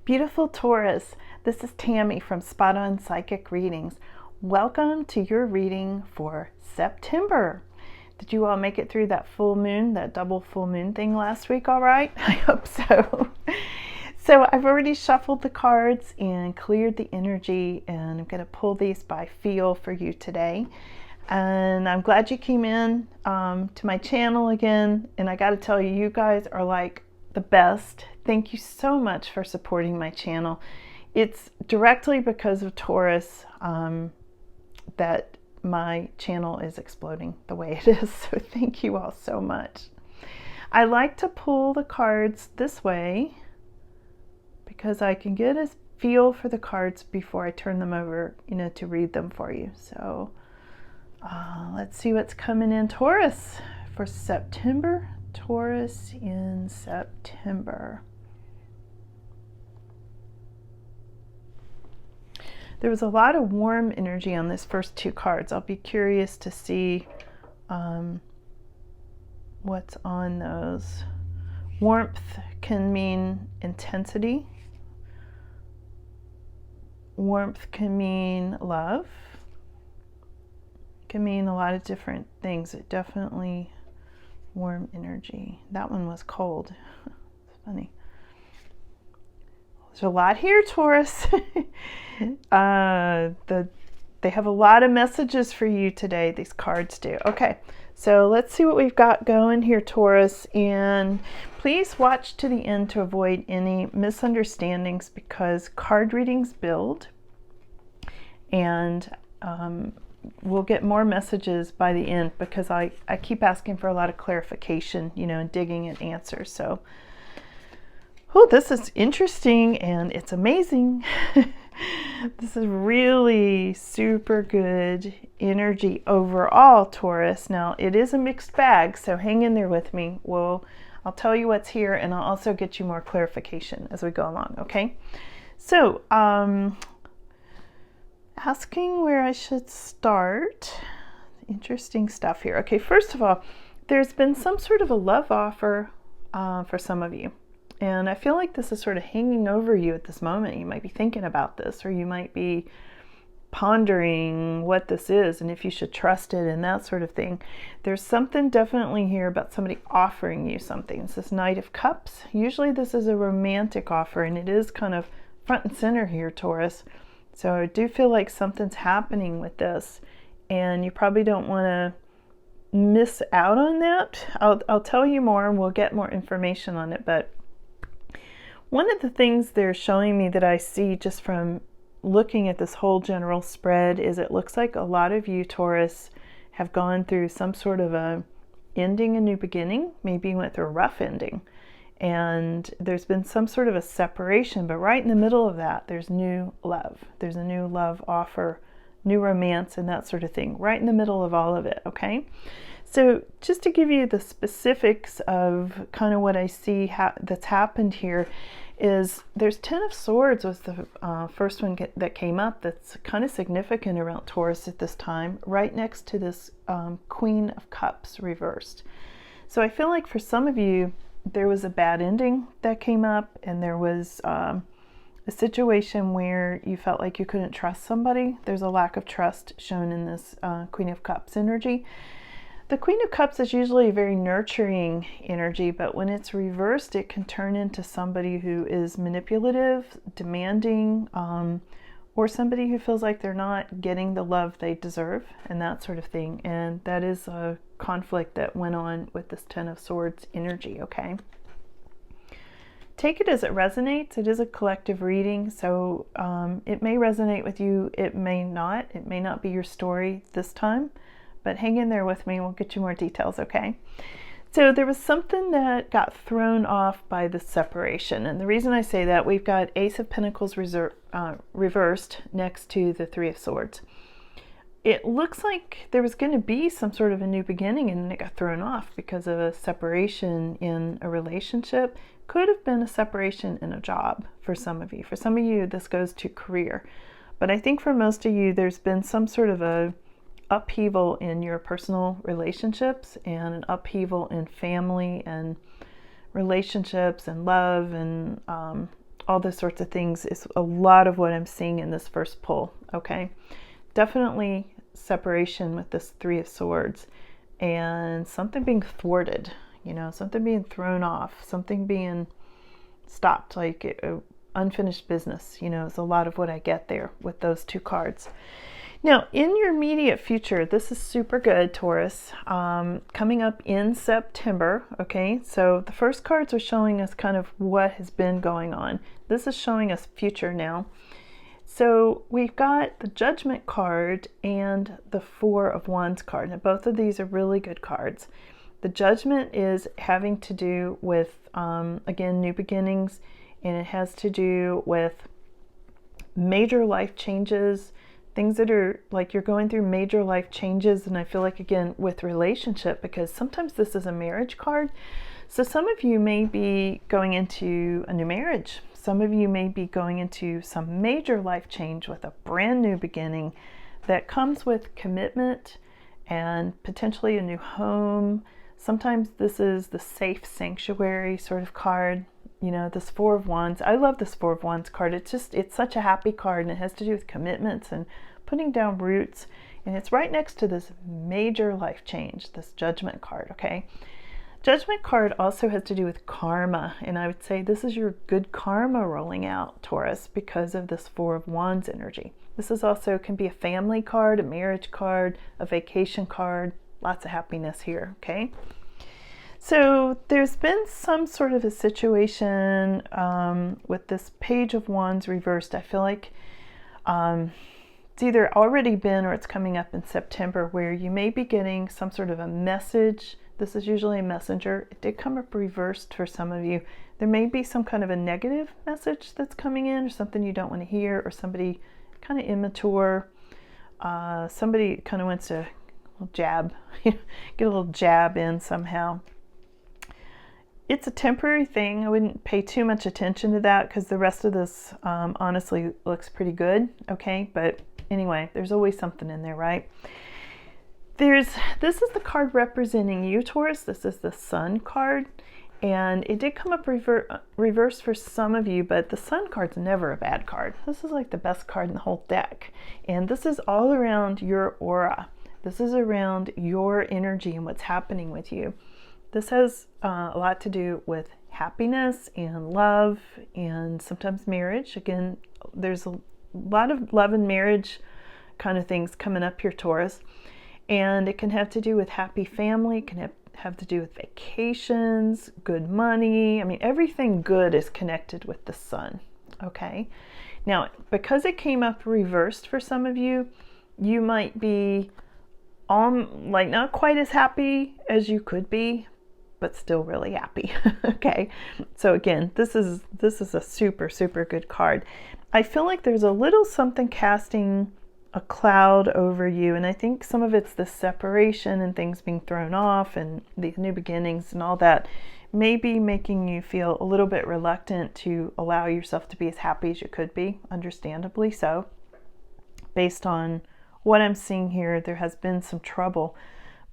Beautiful Taurus, this is Tammy from Spot On Psychic Readings. Welcome to your reading for September. Did you all make it through that full moon, that double full moon thing last week all right? I hope so. So I've already shuffled the cards and cleared the energy, and I'm going to pull these by feel for you today. And I'm glad you came in to my channel again. And I got to tell you, you guys are like the best. Thank you so much for supporting my channel. It's directly because of Taurus that my channel is exploding the way it is. So thank you all so much. I like to pull the cards this way because I can get a feel for the cards before I turn them over, to read them for you. So let's see what's coming in Taurus for September. Taurus in September. There was a lot of warm energy on this first two cards. I'll be curious to see what's on those. Warmth can mean intensity. Warmth can mean love. It can mean a lot of different things. It definitely warm energy. That one was cold. It's funny. There's a lot here, Taurus. They have a lot of messages for you today, these cards do. Okay, so let's see what we've got going here, Taurus. And please watch to the end to avoid any misunderstandings, because card readings build. And we'll get more messages by the end, because I keep asking for a lot of clarification, and digging at answers. So, oh, this is interesting and it's amazing. This is really super good energy overall, Taurus. Now, it is a mixed bag, so hang in there with me. I'll tell you what's here, and I'll also get you more clarification as we go along, okay? So, asking where I should start. Interesting stuff here. Okay, first of all, there's been some sort of a love offer for some of you. And I feel like this is sort of hanging over you at this moment. You might be thinking about this, or you might be pondering what this is and if you should trust it and that sort of thing. There's something definitely here about somebody offering you something. It's this Knight of Cups. Usually this is a romantic offer, and it is kind of front and center here, Taurus. So I do feel like something's happening with this, and you probably don't want to miss out on that. I'll tell you more, and we'll get more information on it. But one of the things they're showing me that I see just from looking at this whole general spread is it looks like a lot of you, Taurus, have gone through some sort of a ending, a new beginning. Maybe you went through a rough ending, and there's been some sort of a separation, but right in the middle of that, there's new love. There's a new love offer, new romance, and that sort of thing, right in the middle of all of it, okay? So just to give you the specifics of kind of what I see that's happened here is there's 10 of Swords was the first one that came up that's kind of significant around Taurus at this time, right next to this Queen of Cups reversed. So I feel like for some of you, there was a bad ending that came up, and there was a situation where you felt like you couldn't trust somebody. There's a lack of trust shown in this Queen of Cups energy. The Queen of Cups is usually a very nurturing energy, but when it's reversed, it can turn into somebody who is manipulative, demanding, or somebody who feels like they're not getting the love they deserve, and that sort of thing. And that is a conflict that went on with this 10 of Swords energy, okay? Take it as it resonates. It is a collective reading, so it may resonate with you, it may not. It may not be your story this time, but hang in there with me and we'll get you more details, okay? So there was something that got thrown off by the separation, and the reason I say that, we've got Ace of Pentacles reversed next to the Three of Swords. It looks like there was going to be some sort of a new beginning, and it got thrown off because of a separation in a relationship. Could have been a separation in a job for some of you. For some of you, this goes to career. But I think for most of you, there's been some sort of a upheaval in your personal relationships, and an upheaval in family and relationships and love and all those sorts of things is a lot of what I'm seeing in this first pull, okay? Definitely separation with this Three of Swords and something being thwarted, you know, something being thrown off, something being stopped, like unfinished business, you know, is a lot of what I get there with those two cards. Now, in your immediate future, this is super good, Taurus, coming up in September, okay? So the first cards are showing us kind of what has been going on. This is showing us future now. So we've got the Judgment card and the Four of Wands card. Now, both of these are really good cards. The Judgment is having to do with, again, new beginnings, and it has to do with major life changes, things that are like you're going through major life changes. And I feel like, again, with relationship, because sometimes this is a marriage card. So some of you may be going into a new marriage. Some of you may be going into some major life change with a brand new beginning that comes with commitment and potentially a new home. Sometimes this is the safe sanctuary sort of card. You know, this Four of Wands. I love this Four of Wands card. It's such a happy card, and it has to do with commitments and putting down roots. And it's right next to this major life change, this Judgment card, okay? Judgment card also has to do with karma. And I would say this is your good karma rolling out, Taurus, because of this Four of Wands energy. This is also can be a family card, a marriage card, a vacation card. Lots of happiness here, okay? So there's been some sort of a situation with this Page of Wands reversed. I feel like it's either already been or it's coming up in September, where you may be getting some sort of a message. This is usually a messenger. It did come up reversed for some of you. There may be some kind of a negative message that's coming in, or something you don't want to hear, or somebody kind of immature. Somebody kind of wants to jab, get a little jab in somehow. It's a temporary thing. I wouldn't pay too much attention to that, because the rest of this honestly looks pretty good, okay? But anyway, there's always something in there, right? This is the card representing you, Taurus. This is the Sun card, and it did come up reverse for some of you, but the Sun card's never a bad card. This is like the best card in the whole deck, and this is all around your aura. This is around your energy and what's happening with you. This has a lot to do with happiness and love, and sometimes marriage. Again, there's a lot of love and marriage kind of things coming up here, Taurus. And it can have to do with happy family, it can have to do with vacations, good money. I mean, everything good is connected with the Sun, okay? Now, because it came up reversed for some of you, you might be like not quite as happy as you could be, but still really happy, okay? So again, this is a super, super good card. I feel like there's a little something casting a cloud over you, and I think some of it's the separation and things being thrown off and these new beginnings and all that may be making you feel a little bit reluctant to allow yourself to be as happy as you could be, understandably so. Based on what I'm seeing here, there has been some trouble.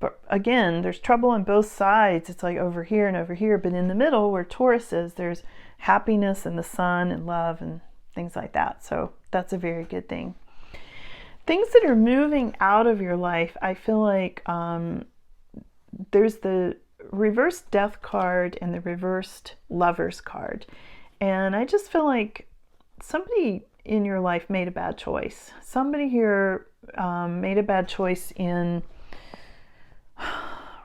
But again, there's trouble on both sides. It's like over here and over here, but in the middle where Taurus is, there's happiness and the Sun and love and things like that. So that's a very good thing. Things that are moving out of your life, I feel like there's the reversed Death card and the reversed Lovers card. And I just feel like somebody in your life made a bad choice. Somebody here made a bad choice in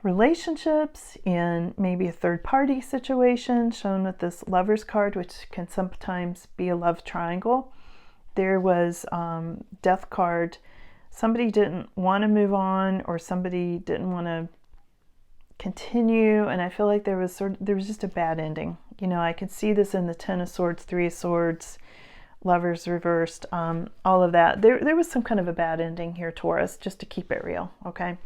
relationships, in maybe a third-party situation, shown with this Lovers card, which can sometimes be a love triangle. There was Death card. Somebody didn't want to move on, or somebody didn't want to continue, and I feel like there was just a bad ending. You know, I can see this in the Ten of Swords, Three of Swords, Lovers reversed, all of that. There was some kind of a bad ending here, Taurus, just to keep it real, okay?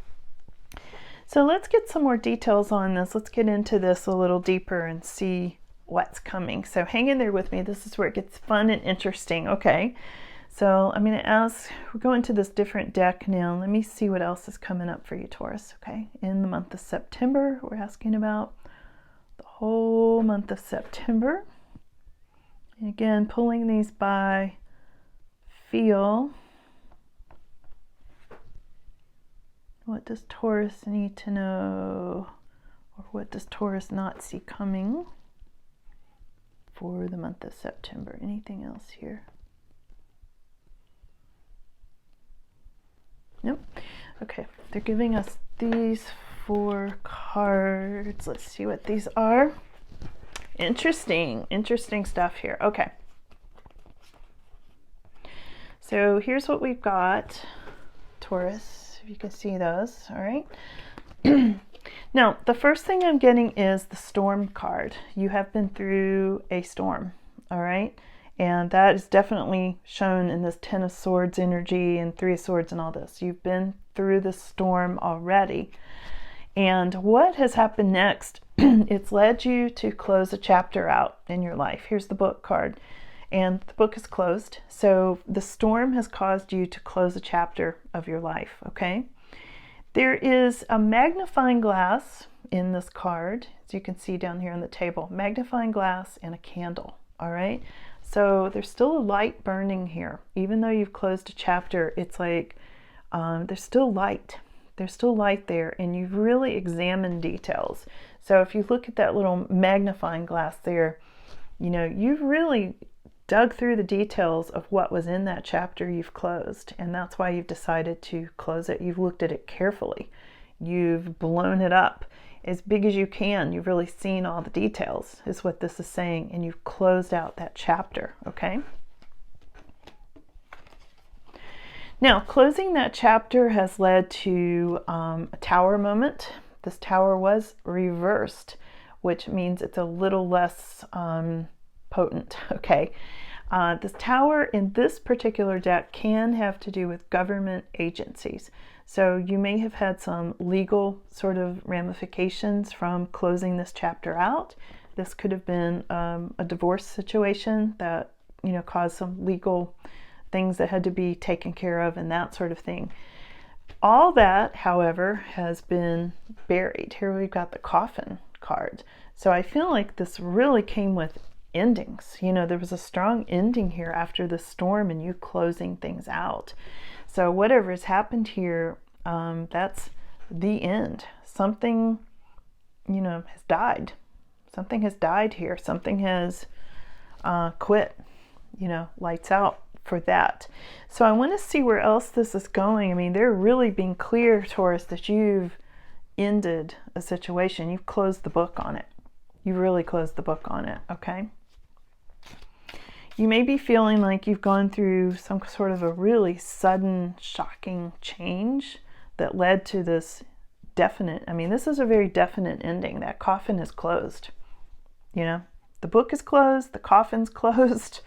So let's get some more details on this. Let's get into this a little deeper and see what's coming. So hang in there with me. This is where it gets fun and interesting, okay? So I'm going to ask, we're going to this different deck now. Let me see what else is coming up for you, Taurus, okay? In the month of September, we're asking about the whole month of September. Again, pulling these by feel. What does Taurus need to know? Or what does Taurus not see coming for the month of September? Anything else here? Nope. Okay, they're giving us these 4 cards. Let's see what these are. Interesting stuff here. Okay. So here's what we've got, Taurus, if you can see those, all right? Now, the first thing I'm getting is the storm card. You have been through a storm, all right? And that is definitely shown in this 10 of Swords energy and 3 of Swords and all this. You've been through the storm already. And what has happened next, it's led you to close a chapter out in your life. Here's the book card. And the book is closed. So the storm has caused you to close a chapter of your life, okay? There is a magnifying glass in this card, as you can see down here on the table. Magnifying glass and a candle, all right? So there's still a light burning here. Even though you've closed a chapter, it's like there's still light. There's still light there, and you've really examined details. So if you look at that little magnifying glass there, you know, you've really dug through the details of what was in that chapter you've closed, and that's why you've decided to close it. You've looked at it carefully. You've blown it up as big as you can. You've really seen all the details, is what this is saying, and you've closed out that chapter, okay? Now, closing that chapter has led to a tower moment. This tower was reversed, which means it's a little less potent, okay? This tower in this particular deck can have to do with government agencies. So you may have had some legal sort of ramifications from closing this chapter out. This could have been a divorce situation that, you know, caused some legal things that had to be taken care of and that sort of thing. All that, however, has been buried. Here we've got the coffin card. So I feel like this really came with endings. You know, there was a strong ending here after the storm and you closing things out. So whatever has happened here, that's the end. Something, you know, has died. Something has died here. Something has quit, you know, lights out for that. So I want to see where else this is going. I mean, they're really being clear, Taurus, that you've ended a situation. You've closed the book on it. You really closed the book on it, okay? You may be feeling like you've gone through some sort of a really sudden, shocking change that led to this definite, I mean, this is a very definite ending. That coffin is closed, you know? The book is closed, the coffin's closed,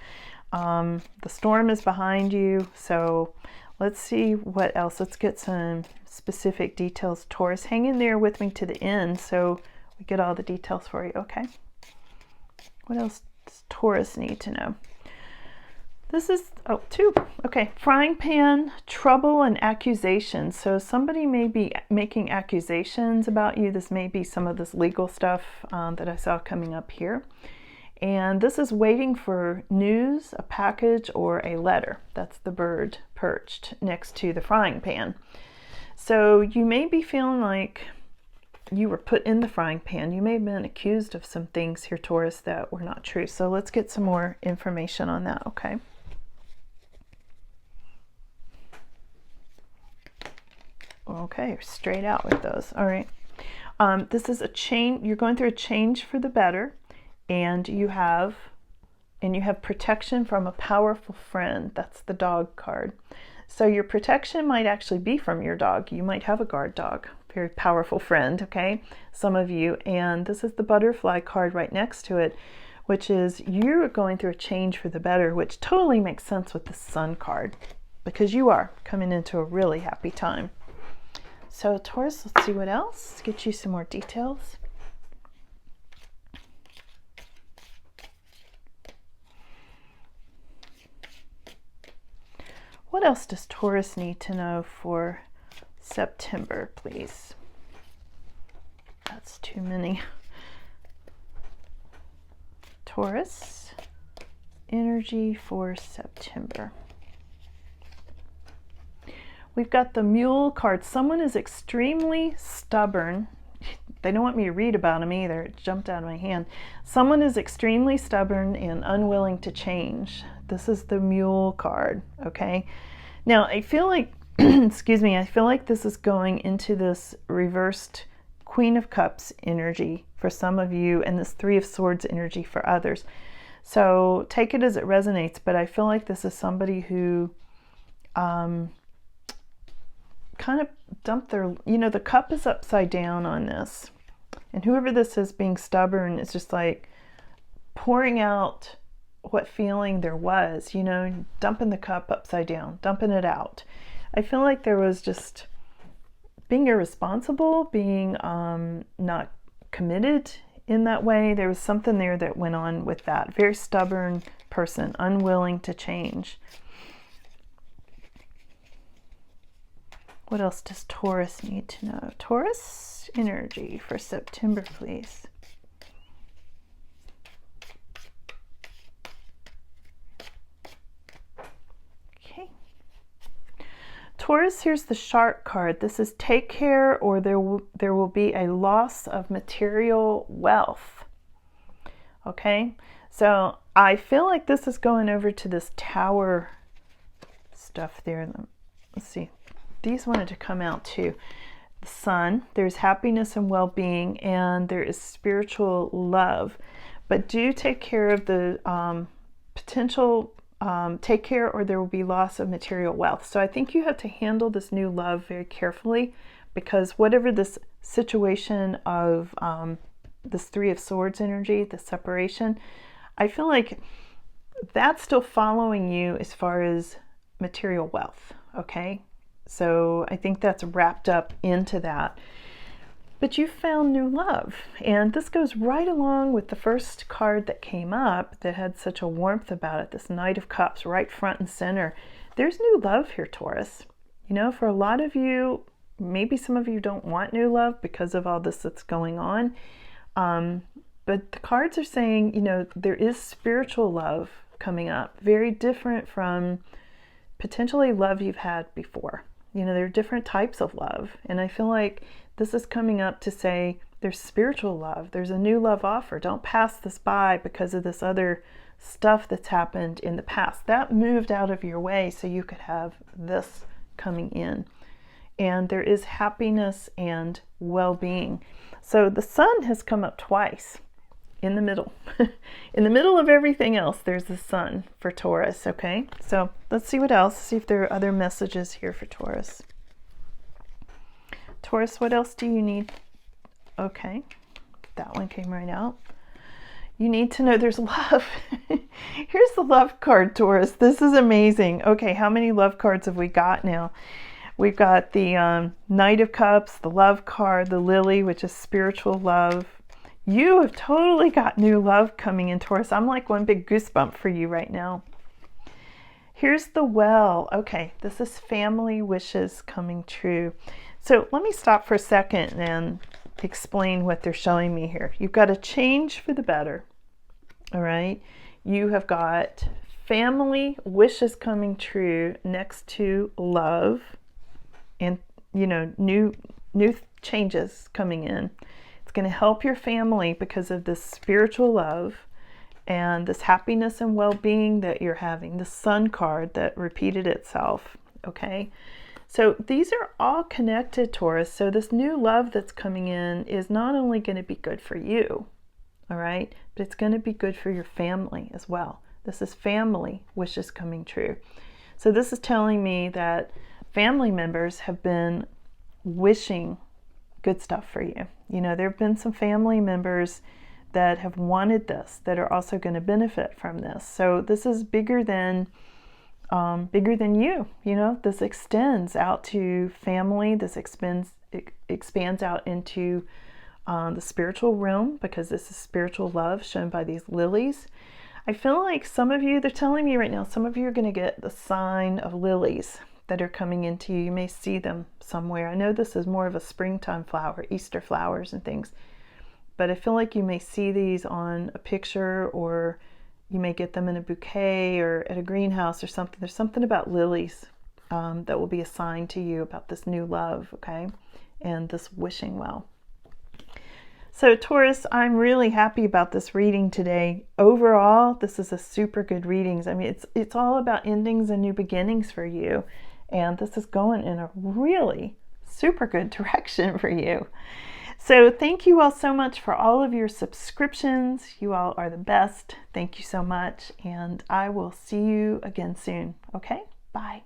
the storm is behind you. So let's see what else. Let's get some specific details. Taurus, hang in there with me to the end so we get all the details for you, okay? What else does Taurus need to know? This is, oh, 2. Okay, frying pan, trouble, and accusations. So somebody may be making accusations about you. This may be some of this legal stuff that I saw coming up here. And this is waiting for news, a package, or a letter. That's the bird perched next to the frying pan. So you may be feeling like you were put in the frying pan. You may have been accused of some things here, Taurus, that were not true. So let's get some more information on that, okay? Okay, straight out with those. All right. This is a change. You're going through a change for the better, and you have protection from a powerful friend. That's the dog card. So your protection might actually be from your dog. You might have a guard dog, very powerful friend, okay? Some of you. And this is the butterfly card right next to it, which is you're going through a change for the better, which totally makes sense with the sun card because you are coming into a really happy time. So Taurus, let's see what else. Let's get you some more details. What else does Taurus need to know for September, please? That's too many. Taurus, energy for September. We've got the Mule card. Someone is extremely stubborn. They don't want me to read about them either. It jumped out of my hand. Someone is extremely stubborn and unwilling to change. This is the Mule card, okay? Now, I feel like, excuse me, I feel like this is going into this reversed Queen of Cups energy for some of you and this Three of Swords energy for others. So take it as it resonates, but I feel like this is somebody who kind of dumped their, the cup is upside down on this. And whoever this is being stubborn is just like pouring out what feeling there was, dumping the cup upside down, dumping it out. I feel like there was just being irresponsible, being not committed in that way. There was something there that went on with that. Very stubborn person, unwilling to change. What else does Taurus need to know? Taurus energy for September, please. Okay. Taurus, here's the Shark card. This is take care or there will be a loss of material wealth. Okay, so I feel like this is going over to this Tower stuff there. Let's see. These wanted to come out too. The Sun, there's happiness and well-being, and there is spiritual love. But do take care of the potential, take care or there will be loss of material wealth. So I think you have to handle this new love very carefully, because whatever this situation of this Three of Swords energy, the separation, I feel like that's still following you as far as material wealth, okay? So I think that's wrapped up into that. But you found new love. And this goes right along with the first card that came up that had such a warmth about it, this Knight of Cups, right front and center. There's new love here, Taurus. For a lot of you, maybe some of you don't want new love because of all this that's going on. But the cards are saying, there is spiritual love coming up, very different from potentially love you've had before. There are different types of love. And I feel like this is coming up to say there's spiritual love. There's a new love offer. Don't pass this by because of this other stuff that's happened in the past. That moved out of your way so you could have this coming in. And there is happiness and well-being. So the Sun has come up twice in the middle. In the middle of everything else, there's the Sun for Taurus, okay? So let's see what else, see if there are other messages here for Taurus. Taurus, what else do you need? Okay, that one came right out. You need to know there's love. Here's the love card, Taurus. This is amazing. Okay, how many love cards have we got now? We've got the Knight of Cups, the love card, the Lily, which is spiritual love. You have totally got new love coming in, Taurus. I'm like one big goosebump for you right now. Here's the Well. Okay, this is family wishes coming true. So let me stop for a second and explain what they're showing me here. You've got a change for the better. All right. You have got family wishes coming true next to love and, new changes coming in. It's going to help your family because of this spiritual love and this happiness and well-being that you're having. The Sun card that repeated itself, okay? So these are all connected, Taurus. So this new love that's coming in is not only going to be good for you, all right, but it's going to be good for your family as well. This is family wishes coming true. So this is telling me that family members have been wishing good stuff for you. There have been some family members that have wanted this, that are also going to benefit from this. So this is bigger than you. This extends out to family. This expands out into the spiritual realm, because this is spiritual love shown by these lilies. I feel like some of you, they're telling me right now, some of you are going to get the sign of lilies that are coming into you. You may see them somewhere. I know this is more of a springtime flower, Easter flowers and things, but I feel like you may see these on a picture or You may get them in a bouquet or at a greenhouse or something. There's something about lilies that will be assigned to you about this new love, okay? And this wishing well. So Taurus, I'm really happy about this reading today. Overall, this is a super good reading. I mean, it's all about endings and new beginnings for you. And this is going in a really super good direction for you. So thank you all so much for all of your subscriptions. You all are the best. Thank you so much. And I will see you again soon. Okay? Bye.